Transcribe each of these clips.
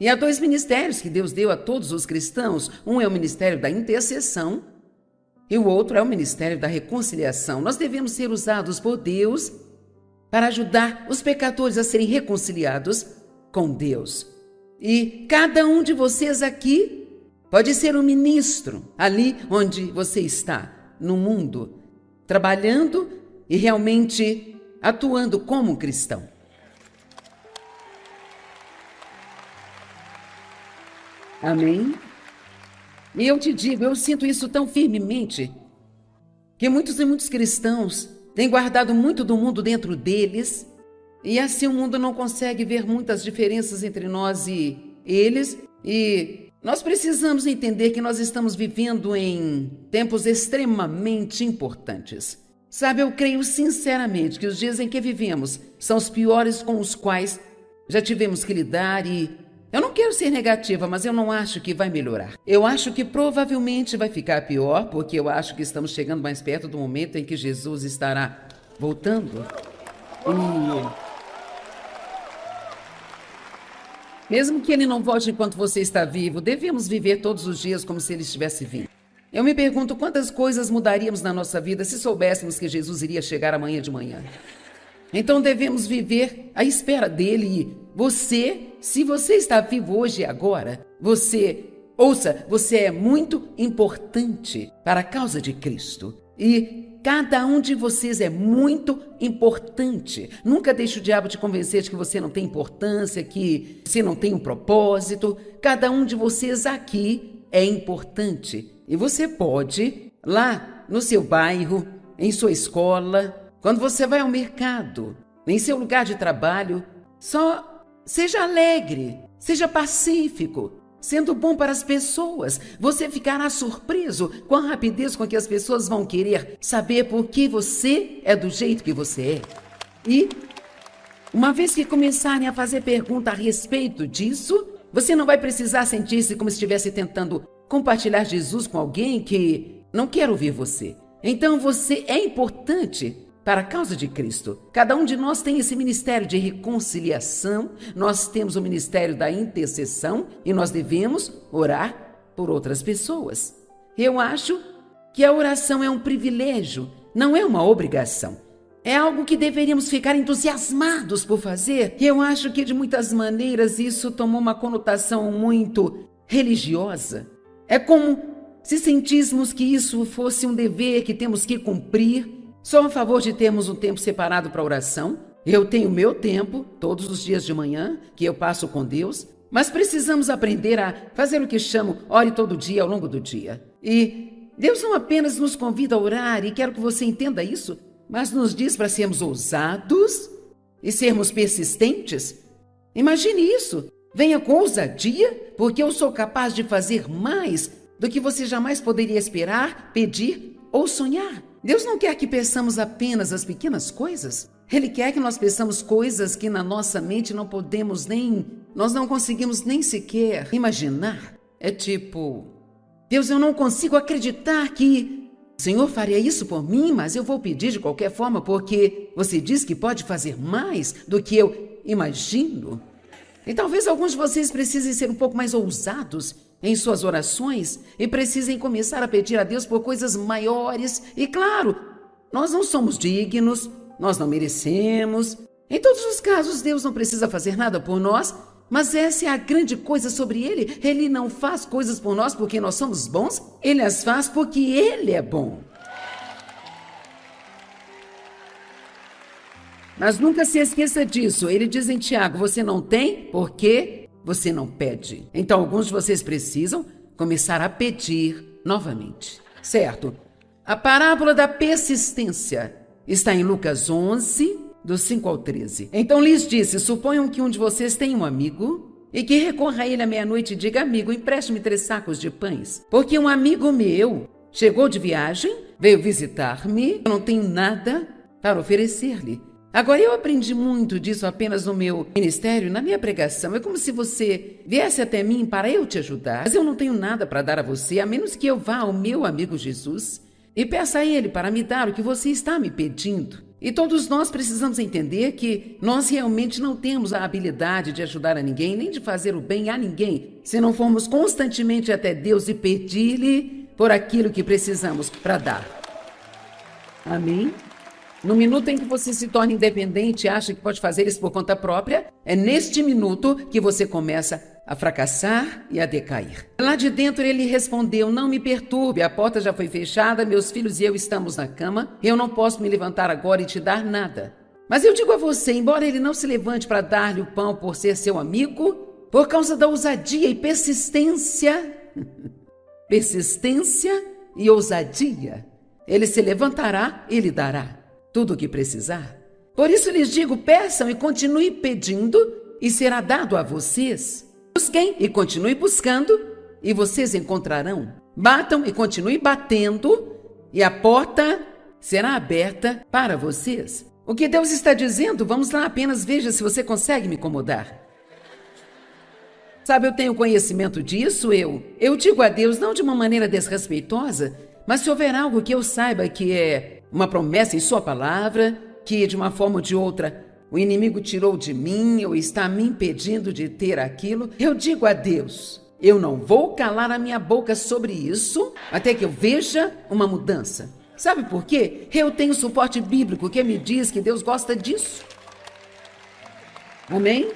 E há dois ministérios que Deus deu a todos os cristãos. Um é o ministério da intercessão e o outro é o ministério da reconciliação. Nós devemos ser usados por Deus para ajudar os pecadores a serem reconciliados com Deus. E cada um de vocês aqui pode ser um ministro ali onde você está, no mundo, trabalhando e realmente atuando como um cristão. Amém? E eu te digo, eu sinto isso tão firmemente, que muitos cristãos têm guardado muito do mundo dentro deles, e assim o mundo não consegue ver muitas diferenças entre nós e eles, e nós precisamos entender que nós estamos vivendo em tempos extremamente importantes. Sabe, eu creio sinceramente que os dias em que vivemos são os piores com os quais já tivemos que lidar e eu não quero ser negativa, mas eu não acho que vai melhorar. Eu acho que provavelmente vai ficar pior, porque eu acho que estamos chegando mais perto do momento em que Jesus estará voltando. E mesmo que ele não volte enquanto você está vivo, devemos viver todos os dias como se ele estivesse vindo. Eu me pergunto quantas coisas mudaríamos na nossa vida se soubéssemos que Jesus iria chegar amanhã de manhã. Então devemos viver à espera dele e você, se você está vivo hoje e agora, você é muito importante para a causa de Cristo. E cada um de vocês é muito importante. Nunca deixe o diabo te convencer de que você não tem importância, que você não tem um propósito. Cada um de vocês aqui é importante. E você pode, lá no seu bairro, em sua escola, quando você vai ao mercado, em seu lugar de trabalho, só seja alegre, seja pacífico, sendo bom para as pessoas. Você ficará surpreso com a rapidez com que as pessoas vão querer saber por que você é do jeito que você é. E, uma vez que começarem a fazer pergunta a respeito disso, você não vai precisar sentir-se como se estivesse tentando compartilhar Jesus com alguém que não quer ouvir você. Então você é importante para a causa de Cristo. Cada um de nós tem esse ministério de reconciliação, nós temos o ministério da intercessão e nós devemos orar por outras pessoas. Eu acho que a oração é um privilégio, não é uma obrigação. É algo que deveríamos ficar entusiasmados por fazer. E eu acho que de muitas maneiras isso tomou uma conotação muito religiosa. É como se sentíssemos que isso fosse um dever que temos que cumprir. Sou a favor de termos um tempo separado para oração. Eu tenho meu tempo, todos os dias de manhã, que eu passo com Deus. Mas precisamos aprender a fazer o que chamo ore todo dia ao longo do dia. E Deus não apenas nos convida a orar, e quero que você entenda isso, mas nos diz para sermos ousados e sermos persistentes. Imagine isso. Venha com ousadia, porque eu sou capaz de fazer mais do que você jamais poderia esperar, pedir ou sonhar. Deus não quer que peçamos apenas as pequenas coisas. Ele quer que nós peçamos coisas que na nossa mente nós não conseguimos nem sequer imaginar. É tipo, Deus, eu não consigo acreditar que o Senhor faria isso por mim, mas eu vou pedir de qualquer forma, porque você diz que pode fazer mais do que eu imagino. E talvez alguns de vocês precisem ser um pouco mais ousados em suas orações e precisem começar a pedir a Deus por coisas maiores. E claro, nós não somos dignos, nós não merecemos. Em todos os casos, Deus não precisa fazer nada por nós, mas essa é a grande coisa sobre Ele. Ele não faz coisas por nós porque nós somos bons, Ele as faz porque Ele é bom. Mas nunca se esqueça disso. Ele diz em Tiago, você não tem porque você não pede. Então alguns de vocês precisam começar a pedir novamente, certo? A parábola da persistência está em Lucas 11, do 5 ao 13. Então lhes disse, suponham que um de vocês tem um amigo e que recorra a ele à meia-noite e diga, amigo, empreste-me 3 sacos de pães, porque um amigo meu chegou de viagem, veio visitar-me, eu não tenho nada para oferecer-lhe. Agora, eu aprendi muito disso apenas no meu ministério, na minha pregação. É como se você viesse até mim para eu te ajudar. Mas eu não tenho nada para dar a você, a menos que eu vá ao meu amigo Jesus e peça a ele para me dar o que você está me pedindo. E todos nós precisamos entender que nós realmente não temos a habilidade de ajudar a ninguém, nem de fazer o bem a ninguém, se não formos constantemente até Deus e pedir-lhe por aquilo que precisamos para dar. Amém? No minuto em que você se torna independente e acha que pode fazer isso por conta própria, é neste minuto que você começa a fracassar e a decair. Lá de dentro ele respondeu: não me perturbe, a porta já foi fechada, meus filhos e eu estamos na cama, eu não posso me levantar agora e te dar nada. Mas eu digo a você, embora ele não se levante para dar-lhe o pão por ser seu amigo, por causa da ousadia e persistência e ousadia, ele se levantará e lhe dará tudo o que precisar. Por isso lhes digo, peçam e continue pedindo e será dado a vocês. Busquem e continue buscando e vocês encontrarão. Batam e continue batendo e a porta será aberta para vocês. O que Deus está dizendo? Vamos lá, apenas veja se você consegue me incomodar. Sabe, eu tenho conhecimento disso, eu digo a Deus não de uma maneira desrespeitosa, mas se houver algo que eu saiba que é uma promessa em sua palavra, que de uma forma ou de outra o inimigo tirou de mim ou está me impedindo de ter aquilo, eu digo a Deus, eu não vou calar a minha boca sobre isso até que eu veja uma mudança. Sabe por quê? Eu tenho suporte bíblico que me diz que Deus gosta disso. Amém?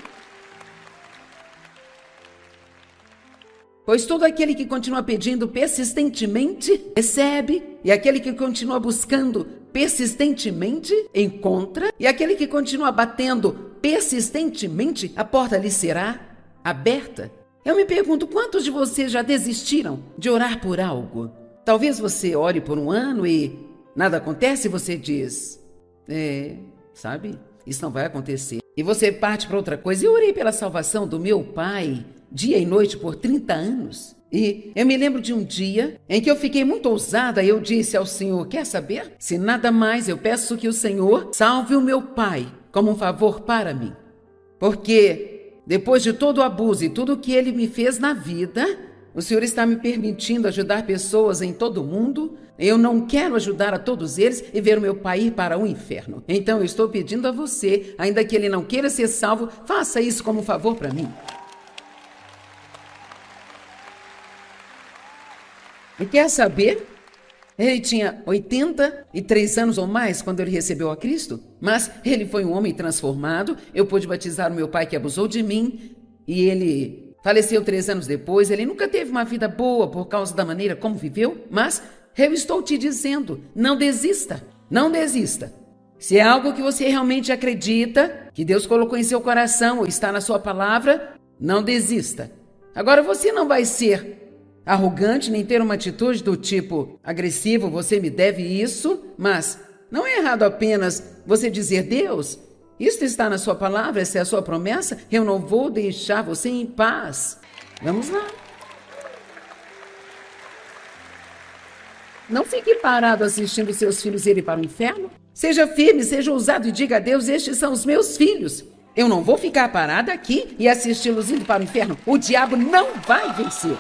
Pois todo aquele que continua pedindo persistentemente, recebe, e aquele que continua buscando persistentemente, encontra, e aquele que continua batendo persistentemente, a porta lhe será aberta. Eu me pergunto, quantos de vocês já desistiram de orar por algo? Talvez você ore por um ano e nada acontece e você diz, sabe, isso não vai acontecer. E você parte para outra coisa. Eu orei pela salvação do meu pai dia e noite por 30 anos. E eu me lembro de um dia em que eu fiquei muito ousada e eu disse ao Senhor, quer saber? Se nada mais, eu peço que o Senhor salve o meu pai como um favor para mim. Porque depois de todo o abuso e tudo o que ele me fez na vida, o Senhor está me permitindo ajudar pessoas em todo o mundo. Eu não quero ajudar a todos eles e ver o meu pai ir para o inferno. Então eu estou pedindo a você, ainda que ele não queira ser salvo, faça isso como um favor para mim. E quer saber? Ele tinha 83 anos ou mais quando ele recebeu a Cristo, mas ele foi um homem transformado. Eu pude batizar o meu pai que abusou de mim e ele faleceu 3 anos depois. Ele nunca teve uma vida boa por causa da maneira como viveu, mas eu estou te dizendo, não desista, não desista. Se é algo que você realmente acredita, que Deus colocou em seu coração ou está na sua palavra, não desista. Agora você não vai ser arrogante, nem ter uma atitude do tipo agressivo, você me deve isso, mas não é errado apenas você dizer, Deus, isto está na sua palavra, essa é a sua promessa, eu não vou deixar você em paz. Vamos lá. Não fique parado assistindo seus filhos irem para o inferno. Seja firme, seja ousado e diga a Deus, estes são os meus filhos. Eu não vou ficar parada aqui e assisti-los indo para o inferno. O diabo não vai vencer.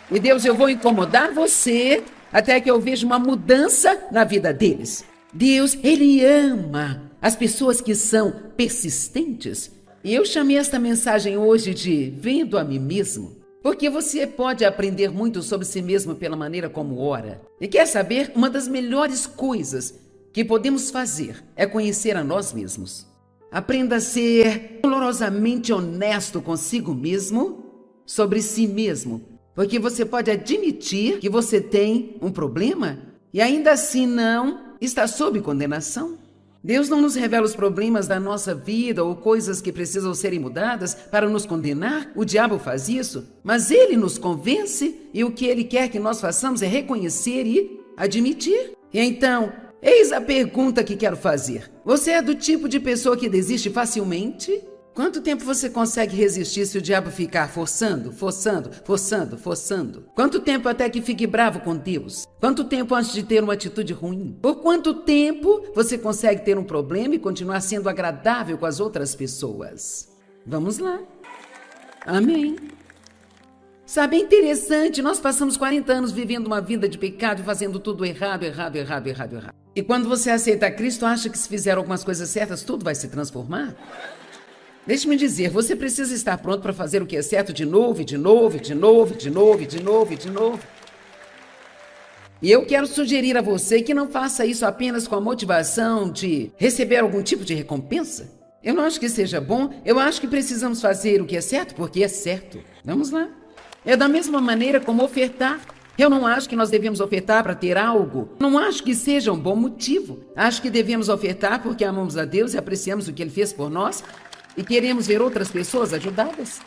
E Deus, eu vou incomodar você até que eu veja uma mudança na vida deles. Deus, Ele ama as pessoas que são persistentes. E eu chamei esta mensagem hoje de Vendo a Mim Mesmo, porque você pode aprender muito sobre si mesmo pela maneira como ora. E quer saber? Uma das melhores coisas que podemos fazer é conhecer a nós mesmos. Aprenda a ser dolorosamente honesto consigo mesmo sobre si mesmo. Porque você pode admitir que você tem um problema e ainda assim não está sob condenação. Deus não nos revela os problemas da nossa vida ou coisas que precisam serem mudadas para nos condenar. O diabo faz isso, mas ele nos convence e o que ele quer que nós façamos é reconhecer e admitir. E então, eis a pergunta que quero fazer. Você é do tipo de pessoa que desiste facilmente? Quanto tempo você consegue resistir se o diabo ficar forçando? Quanto tempo até que fique bravo com Deus? Quanto tempo antes de ter uma atitude ruim? Por quanto tempo você consegue ter um problema e continuar sendo agradável com as outras pessoas? Vamos lá. Amém. Sabe, é interessante, nós passamos 40 anos vivendo uma vida de pecado e fazendo tudo errado. E quando você aceita Cristo, acha que se fizer algumas coisas certas, tudo vai se transformar? Deixe-me dizer, você precisa estar pronto para fazer o que é certo de novo, e de novo, e de novo, e de novo, e de novo, e de novo. E eu quero sugerir a você que não faça isso apenas com a motivação de receber algum tipo de recompensa. Eu não acho que seja bom, eu acho que precisamos fazer o que é certo porque é certo. Vamos lá. É da mesma maneira como ofertar. Eu não acho que nós devemos ofertar para ter algo. Não acho que seja um bom motivo. Acho que devemos ofertar porque amamos a Deus e apreciamos o que Ele fez por nós e queremos ver outras pessoas ajudadas.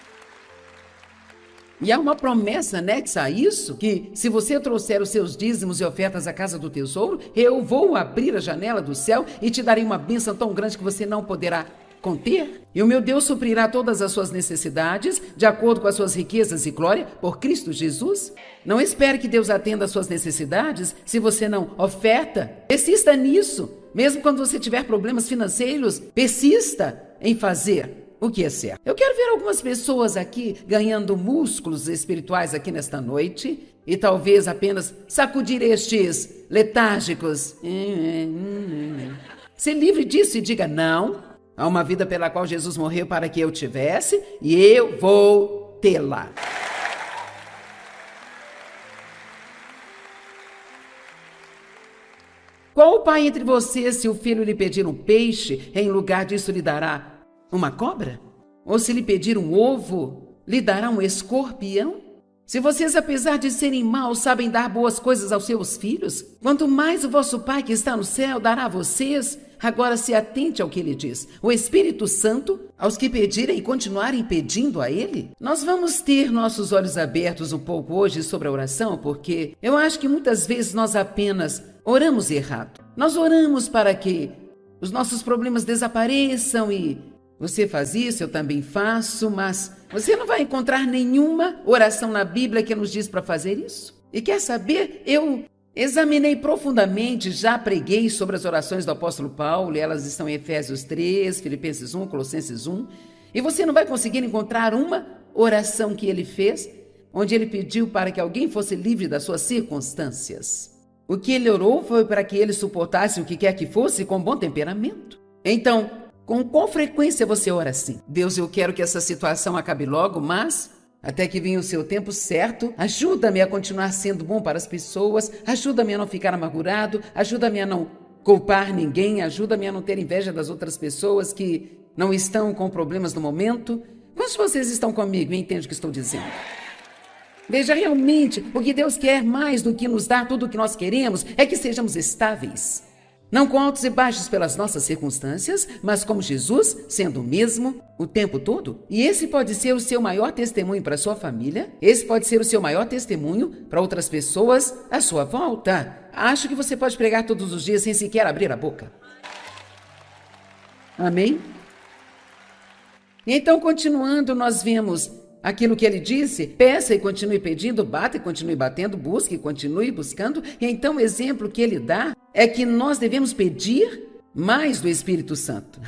E há uma promessa anexa a isso, que se você trouxer os seus dízimos e ofertas à casa do tesouro, eu vou abrir a janela do céu e te darei uma bênção tão grande que você não poderá conter. E o meu Deus suprirá todas as suas necessidades, de acordo com as suas riquezas e glória, por Cristo Jesus. Não espere que Deus atenda às suas necessidades se você não oferta. Persista nisso. Mesmo quando você tiver problemas financeiros, persista em fazer o que é certo. Eu quero ver algumas pessoas aqui ganhando músculos espirituais aqui nesta noite e talvez apenas sacudir estes letárgicos. Se livre disso e diga não. Há uma vida pela qual Jesus morreu para que eu tivesse e eu vou tê-la. Qual o pai entre vocês, se o filho lhe pedir um peixe, em lugar disso lhe dará uma cobra? Ou se lhe pedir um ovo, lhe dará um escorpião? Se vocês, apesar de serem maus, sabem dar boas coisas aos seus filhos, quanto mais o vosso Pai que está no céu dará a vocês. Agora se atente ao que ele diz. O Espírito Santo, aos que pedirem e continuarem pedindo a ele. Nós vamos ter nossos olhos abertos um pouco hoje sobre a oração, porque eu acho que muitas vezes nós apenas oramos errado. Nós oramos para que os nossos problemas desapareçam e você faz isso, eu também faço, mas você não vai encontrar nenhuma oração na Bíblia que nos diz para fazer isso. E quer saber? Eu examinei profundamente, já preguei sobre as orações do apóstolo Paulo, e elas estão em Efésios 3, Filipenses 1, Colossenses 1, e você não vai conseguir encontrar uma oração que ele fez, onde ele pediu para que alguém fosse livre das suas circunstâncias. O que ele orou foi para que ele suportasse o que quer que fosse com bom temperamento. Então, com qual frequência você ora assim? Deus, eu quero que essa situação acabe logo, mas até que venha o seu tempo certo, ajuda-me a continuar sendo bom para as pessoas, ajuda-me a não ficar amargurado, ajuda-me a não culpar ninguém, ajuda-me a não ter inveja das outras pessoas que não estão com problemas no momento. Quantos de vocês estão comigo e entendem o que estou dizendo? Veja, realmente, o que Deus quer mais do que nos dar tudo o que nós queremos é que sejamos estáveis. Não com altos e baixos pelas nossas circunstâncias, mas como Jesus, sendo o mesmo o tempo todo. E esse pode ser o seu maior testemunho para a sua família, esse pode ser o seu maior testemunho para outras pessoas à sua volta. Acho que você pode pregar todos os dias sem sequer abrir a boca. Amém? E então, continuando, nós vemos aquilo que ele disse: peça e continue pedindo, bata e continue batendo, busque e continue buscando. E então o exemplo que ele dá é que nós devemos pedir mais do Espírito Santo.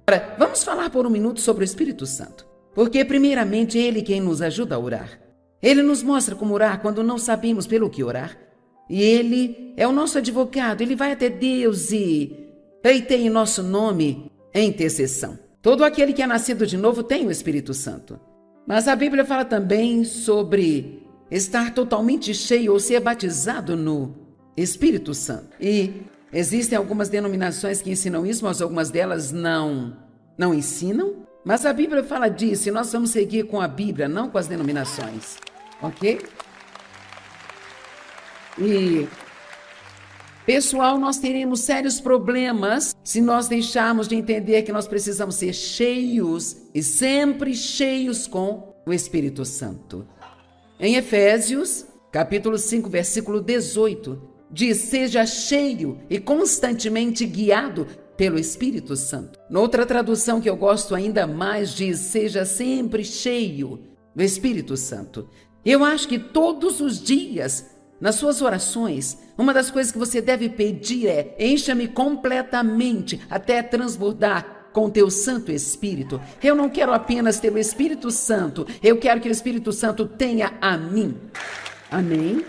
Agora, vamos falar por um minuto sobre o Espírito Santo. Porque primeiramente ele quem nos ajuda a orar. Ele nos mostra como orar quando não sabemos pelo que orar. E ele é o nosso advogado, ele vai até Deus e pleiteia em nosso nome em intercessão. Todo aquele que é nascido de novo tem o Espírito Santo. Mas a Bíblia fala também sobre estar totalmente cheio ou ser batizado no Espírito Santo. E existem algumas denominações que ensinam isso, mas algumas delas não ensinam. Mas a Bíblia fala disso e nós vamos seguir com a Bíblia, não com as denominações. Ok? E, pessoal, nós teremos sérios problemas se nós deixarmos de entender que nós precisamos ser cheios e sempre cheios com o Espírito Santo. Em Efésios, capítulo 5, versículo 18, diz: seja cheio e constantemente guiado pelo Espírito Santo. Noutra tradução que eu gosto ainda mais, diz: seja sempre cheio do Espírito Santo. Eu acho que todos os dias, nas suas orações, uma das coisas que você deve pedir é: encha-me completamente até transbordar com o teu Santo Espírito. Eu não quero apenas ter o Espírito Santo, eu quero que o Espírito Santo tenha a mim. Amém?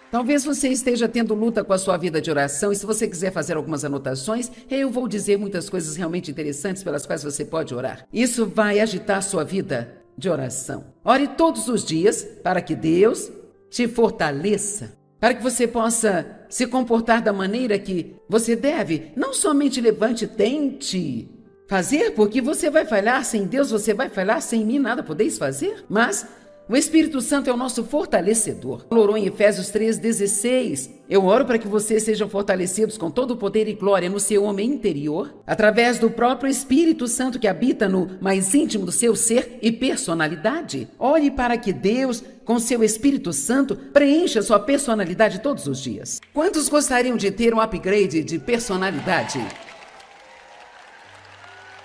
Talvez você esteja tendo luta com a sua vida de oração, e se você quiser fazer algumas anotações, eu vou dizer muitas coisas realmente interessantes pelas quais você pode orar. Isso vai agitar a sua vida de oração. Ore todos os dias para que Deus te fortaleça, para que você possa se comportar da maneira que você deve. Não somente levante, tente fazer, porque você vai falhar sem Deus, você vai falhar sem mim, nada podeis fazer, mas o Espírito Santo é o nosso fortalecedor. Orou em Efésios 3,16. Eu oro para que vocês sejam fortalecidos com todo o poder e glória no seu homem interior, através do próprio Espírito Santo que habita no mais íntimo do seu ser e personalidade. Ore para que Deus, com seu Espírito Santo, preencha sua personalidade todos os dias. Quantos gostariam de ter um upgrade de personalidade?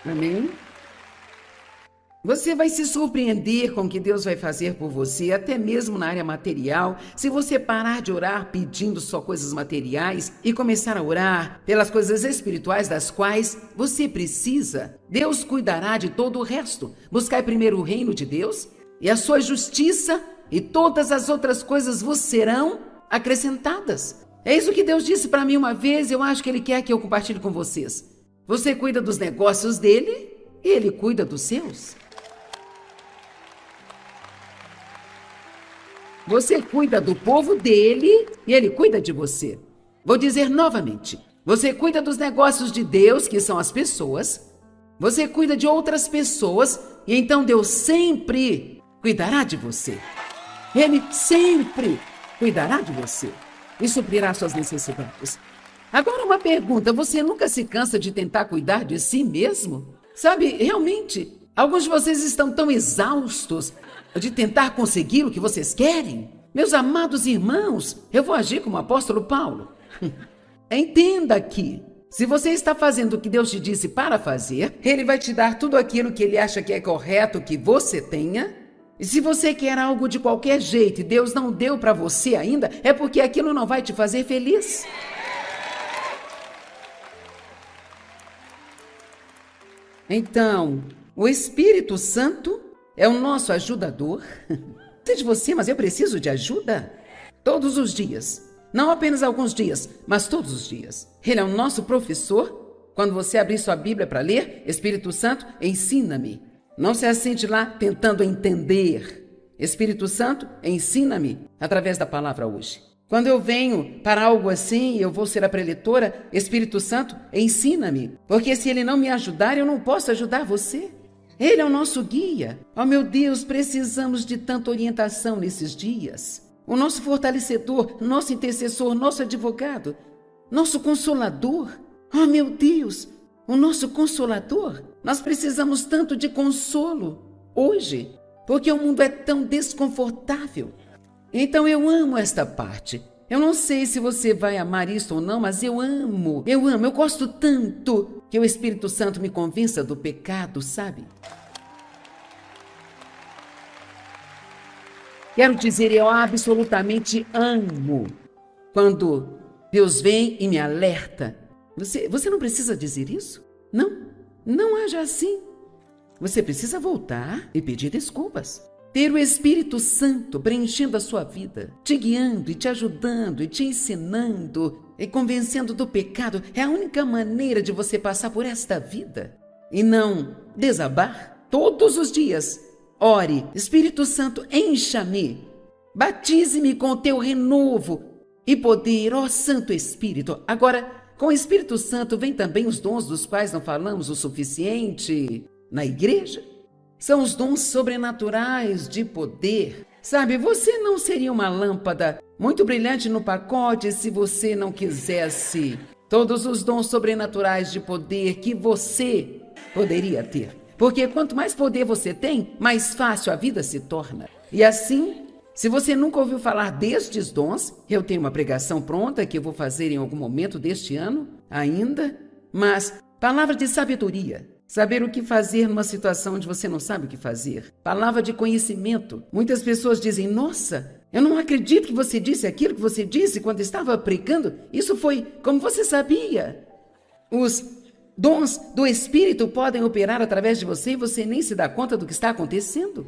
Amém? Você vai se surpreender com o que Deus vai fazer por você, até mesmo na área material, se você parar de orar pedindo só coisas materiais e começar a orar pelas coisas espirituais das quais você precisa. Deus cuidará de todo o resto. Buscai primeiro o reino de Deus e a sua justiça, e todas as outras coisas vos serão acrescentadas. É isso que Deus disse para mim uma vez, eu acho que Ele quer que eu compartilhe com vocês. Você cuida dos negócios dele e Ele cuida dos seus. Você cuida do povo dele e ele cuida de você. Vou dizer novamente. Você cuida dos negócios de Deus, que são as pessoas. Você cuida de outras pessoas e então Deus sempre cuidará de você. Ele sempre cuidará de você e suprirá suas necessidades. Agora uma pergunta, você nunca se cansa de tentar cuidar de si mesmo? Sabe, realmente, alguns de vocês estão tão exaustos de tentar conseguir o que vocês querem. Meus amados irmãos, eu vou agir como o apóstolo Paulo. Entenda que, se você está fazendo o que Deus te disse para fazer, Ele vai te dar tudo aquilo que Ele acha que é correto que você tenha. E se você quer algo de qualquer jeito e Deus não deu para você ainda, é porque aquilo não vai te fazer feliz. Então, o Espírito Santo é o nosso ajudador. Sei de você, mas eu preciso de ajuda. Todos os dias. Não apenas alguns dias, mas todos os dias. Ele é o nosso professor. Quando você abrir sua Bíblia para ler, Espírito Santo, ensina-me. Não se assente lá tentando entender. Espírito Santo, ensina-me através da palavra hoje. Quando eu venho para algo assim, eu vou ser a preletora, Espírito Santo, ensina-me. Porque se Ele não me ajudar, eu não posso ajudar você. Ele é o nosso guia. Oh, meu Deus, precisamos de tanta orientação nesses dias. O nosso fortalecedor, nosso intercessor, nosso advogado, nosso consolador. Oh, meu Deus, o nosso consolador. Nós precisamos tanto de consolo hoje, porque o mundo é tão desconfortável. Então eu amo esta parte. Eu não sei se você vai amar isso ou não, mas eu amo, eu gosto tanto que o Espírito Santo me convença do pecado, sabe? Quero dizer, eu absolutamente amo quando Deus vem e me alerta. Você não precisa dizer isso? Não haja assim. Você precisa voltar e pedir desculpas. Ter o Espírito Santo preenchendo a sua vida, te guiando e te ajudando e te ensinando e convencendo do pecado é a única maneira de você passar por esta vida e não desabar. Todos os dias, ore, Espírito Santo, encha-me, batize-me com o teu renovo e poder, ó Santo Espírito. Agora, com o Espírito Santo vem também os dons dos quais não falamos o suficiente na igreja. São os dons sobrenaturais de poder. Sabe, você não seria uma lâmpada muito brilhante no pacote se você não quisesse todos os dons sobrenaturais de poder que você poderia ter. Porque quanto mais poder você tem, mais fácil a vida se torna. E assim, se você nunca ouviu falar destes dons, eu tenho uma pregação pronta que eu vou fazer em algum momento deste ano ainda, mas palavra de sabedoria. Saber o que fazer numa situação onde você não sabe o que fazer. Palavra de conhecimento. Muitas pessoas dizem, nossa, eu não acredito que você disse aquilo que você disse quando estava pregando. Isso foi como você sabia. Os dons do Espírito podem operar através de você e você nem se dá conta do que está acontecendo.